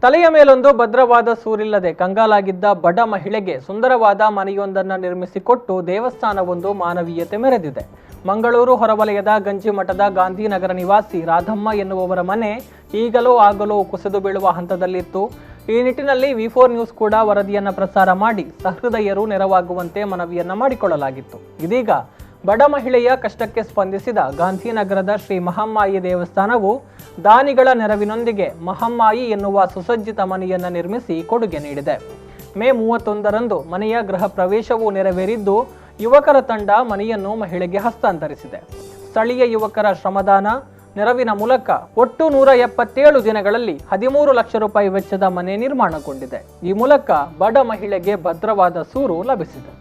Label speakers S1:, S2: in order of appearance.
S1: ತಲೆಯ ಮೇಲೊಂದು ಭದ್ರವಾದ ಸೂರಿಲ್ಲದೆ ಕಂಗಾಲಾಗಿದ್ದ ಬಡ ಮಹಿಳೆಗೆ ಸುಂದರವಾದ ಮನೆಯೊಂದನ್ನು ನಿರ್ಮಿಸಿಕೊಟ್ಟು ದೇವಸ್ಥಾನವೊಂದು ಮಾನವೀಯತೆ ಮೆರೆದಿದೆ. ಮಂಗಳೂರು ಹೊರವಲಯದ ಗಂಜಿಮಠದ ಗಾಂಧಿನಗರ ನಿವಾಸಿ ರಾಧಮ್ಮ ಎನ್ನುವವರ ಮನೆ ಈಗಲೋ ಆಗಲೋ ಕುಸಿದು ಬೀಳುವ ಹಂತದಲ್ಲಿತ್ತು. ಈ ನಿಟ್ಟಿನಲ್ಲಿ ವಿ4 ನ್ಯೂಸ್ ಕೂಡ ವರದಿಯನ್ನು ಪ್ರಸಾರ ಮಾಡಿ ಸಹೃದಯರು ನೆರವಾಗುವಂತೆ ಮನವಿಯನ್ನ ಮಾಡಿಕೊಳ್ಳಲಾಗಿತ್ತು. ಇದೀಗ ಬಡ ಮಹಿಳೆಯ ಕಷ್ಟಕ್ಕೆ ಸ್ಪಂದಿಸಿದ ಗಾಂಧಿನಗರದ ಶ್ರೀ ಮಹಾಮಾಯಿ ದೇವಸ್ಥಾನವು ದಾನಿಗಳ ನೆರವಿನೊಂದಿಗೆ ಮಹಾಮಾಯಿ ಎನ್ನುವ ಸುಸಜ್ಜಿತ ಮನೆಯನ್ನು ನಿರ್ಮಿಸಿ ಕೊಡುಗೆ ನೀಡಿದೆ. ಮೇ 31ರಂದು ಮನೆಯ ಗೃಹ ಪ್ರವೇಶವೂ ನೆರವೇರಿದ್ದು ಯುವಕರ ತಂಡ ಮನೆಯನ್ನು ಮಹಿಳೆಗೆ ಹಸ್ತಾಂತರಿಸಿದೆ. ಸ್ಥಳೀಯ ಯುವಕರ ಶ್ರಮದಾನ ನೆರವಿನ ಮೂಲಕ ಒಟ್ಟು 177 ದಿನಗಳಲ್ಲಿ 13 ಲಕ್ಷ ರೂಪಾಯಿ ವೆಚ್ಚದ ಮನೆ ನಿರ್ಮಾಣಗೊಂಡಿದೆ. ಈ ಮೂಲಕ ಬಡ ಮಹಿಳೆಗೆ ಭದ್ರವಾದ ಸೂರು ಲಭಿಸಿದೆ.